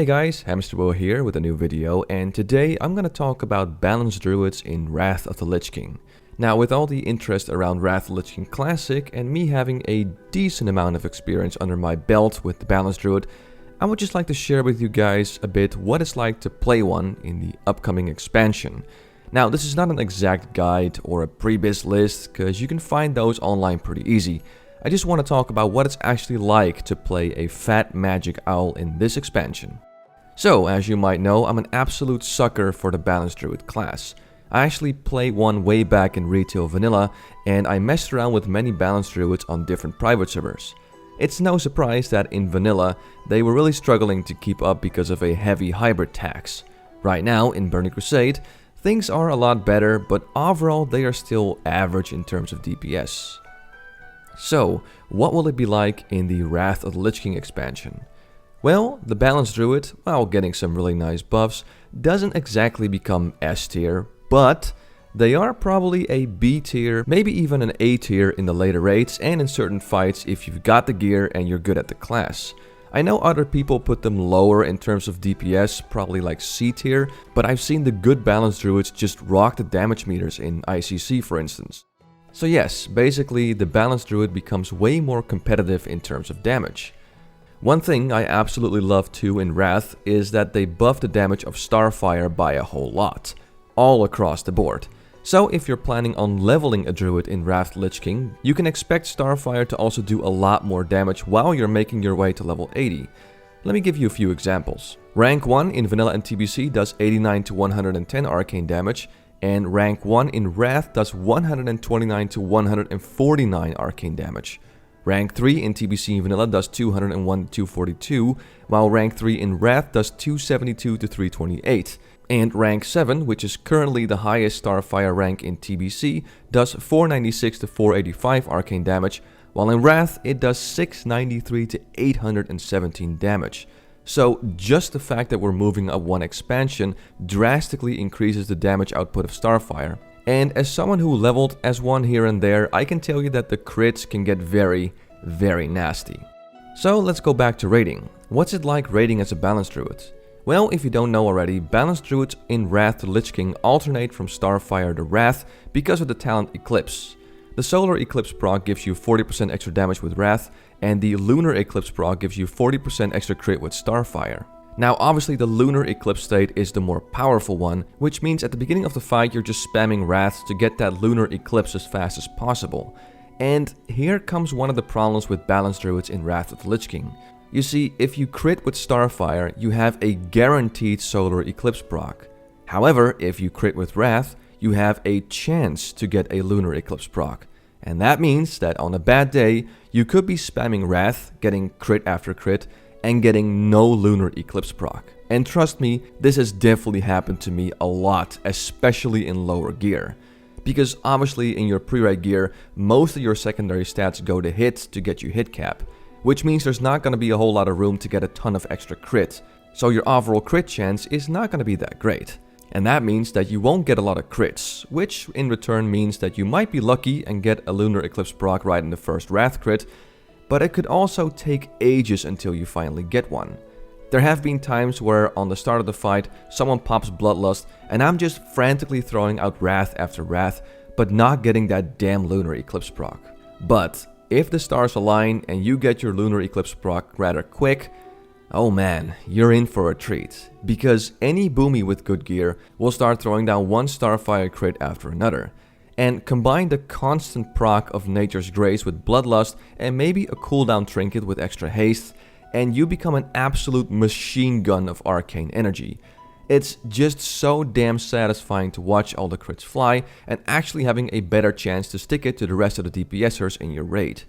Hey guys, Hamsterwheel here with a new video, and today I'm gonna talk about balanced druids in Wrath of the Lich King. Now, with all the interest around Wrath of the Lich King Classic and me having a decent amount of experience under my belt with the balanced druid, I would just like to share with you guys a bit what it's like to play one in the upcoming expansion. Now, this is not an exact guide or a pre-biz list, because you can find those online pretty easy. I just want to talk about what it's actually like to play a fat magic owl in this expansion. So, as you might know, I'm an absolute sucker for the balanced druid class. I actually played one way back in retail vanilla, and I messed around with many balanced druids on different private servers. It's no surprise that in vanilla, they were really struggling to keep up because of a heavy hybrid tax. Right now, in Burning Crusade, things are a lot better, but overall they are still average in terms of DPS. So, what will it be like in the Wrath of the Lich King expansion? Well, the balanced druid, while getting some really nice buffs, doesn't exactly become S tier, but they are probably a B tier, maybe even an A tier in the later raids and in certain fights if you've got the gear and you're good at the class. I know other people put them lower in terms of DPS, probably like C tier, but I've seen the good balanced druids just rock the damage meters in ICC, for instance. So yes, basically the balanced druid becomes way more competitive in terms of damage. One thing I absolutely love too in Wrath is that they buff the damage of Starfire by a whole lot, all across the board. So if you're planning on leveling a druid in Wrath of the Lich King, you can expect Starfire to also do a lot more damage while you're making your way to level 80. Let me give you a few examples. Rank 1 in Vanilla and TBC does 89 to 110 arcane damage, and rank 1 in Wrath does 129 to 149 arcane damage. Rank 3 in TBC and Vanilla does 201 to 242, while rank 3 in Wrath does 272 to 328. And rank 7, which is currently the highest Starfire rank in TBC, does 496 to 485 arcane damage, while in Wrath it does 693 to 817 damage. So just the fact that we're moving up one expansion drastically increases the damage output of Starfire. And as someone who leveled as one here and there, I can tell you that the crits can get very, very nasty. So let's go back to raiding. What's it like raiding as a balanced druid? Well, if you don't know already, balanced druids in Wrath of the Lich King alternate from Starfire to Wrath because of the talent Eclipse. The Solar Eclipse proc gives you 40% extra damage with Wrath, and the Lunar Eclipse proc gives you 40% extra crit with Starfire. Now obviously the Lunar Eclipse state is the more powerful one, which means at the beginning of the fight you're just spamming Wrath to get that Lunar Eclipse as fast as possible. And here comes one of the problems with balanced druids in Wrath of the Lich King. You see, if you crit with Starfire, you have a guaranteed Solar Eclipse proc. However, if you crit with Wrath, you have a chance to get a Lunar Eclipse proc. And that means that on a bad day, you could be spamming Wrath, getting crit after crit, and getting no Lunar Eclipse proc. And trust me, this has definitely happened to me a lot, especially in lower gear. Because obviously in your pre-raid gear, most of your secondary stats go to hit to get you hit cap, which means there's not going to be a whole lot of room to get a ton of extra crit. So your overall crit chance is not going to be that great. And that means that you won't get a lot of crits, which in return means that you might be lucky and get a Lunar Eclipse proc right in the first Wrath crit, but it could also take ages until you finally get one. There have been times where on the start of the fight, someone pops Bloodlust and I'm just frantically throwing out Wrath after Wrath, but not getting that damn Lunar Eclipse proc. But if the stars align and you get your Lunar Eclipse proc rather quick, oh man, you're in for a treat, because any boomie with good gear will start throwing down one Starfire crit after another. And combine the constant proc of Nature's Grace with Bloodlust and maybe a cooldown trinket with extra haste, and you become an absolute machine gun of arcane energy. It's just so damn satisfying to watch all the crits fly and actually having a better chance to stick it to the rest of the DPSers in your raid.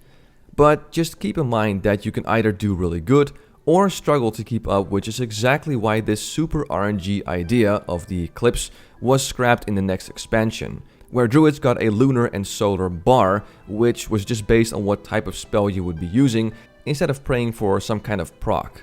But just keep in mind that you can either do really good or struggle to keep up, which is exactly why this super RNG idea of the Eclipse was scrapped in the next expansion, where druids got a lunar and solar bar, which was just based on what type of spell you would be using, instead of praying for some kind of proc.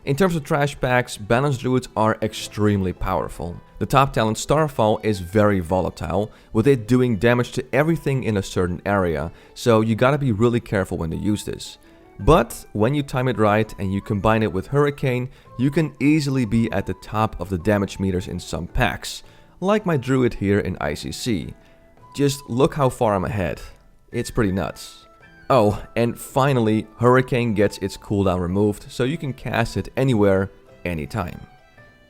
In terms of trash packs, balanced druids are extremely powerful. The top talent Starfall is very volatile, with it doing damage to everything in a certain area, so you gotta be really careful when to use this. But when you time it right and you combine it with Hurricane, you can easily be at the top of the damage meters in some packs, like my Druid here in ICC. Just look how far I'm ahead. It's pretty nuts. Oh, and finally, Hurricane gets its cooldown removed, so you can cast it anywhere, anytime.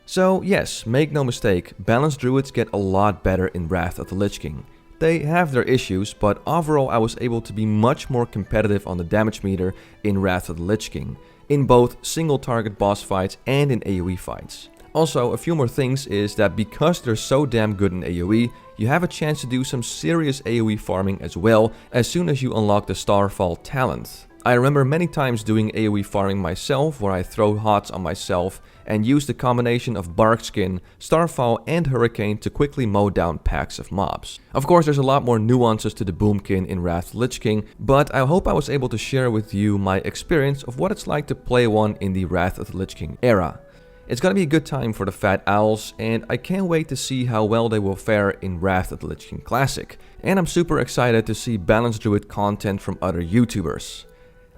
So yes, make no mistake, balanced Druids get a lot better in Wrath of the Lich King. They have their issues, but overall I was able to be much more competitive on the damage meter in Wrath of the Lich King, in both single target boss fights and in AoE fights. Also, a few more things is that because they're so damn good in AoE, you have a chance to do some serious AoE farming as well as soon as you unlock the Starfall talent. I remember many times doing AoE farming myself where I throw HOTS on myself and use the combination of Bark Skin, Starfall and Hurricane to quickly mow down packs of mobs. Of course, there's a lot more nuances to the Boomkin in Wrath of the Lich King, but I hope I was able to share with you my experience of what it's like to play one in the Wrath of the Lich King era. It's gonna be a good time for the Fat Owls, and I can't wait to see how well they will fare in Wrath of the Lich King Classic. And I'm super excited to see balanced Druid content from other YouTubers.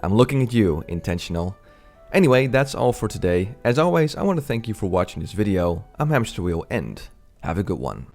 I'm looking at you, Intentional. Anyway, that's all for today. As always, I want to thank you for watching this video. I'm Hamsterwheel and have a good one.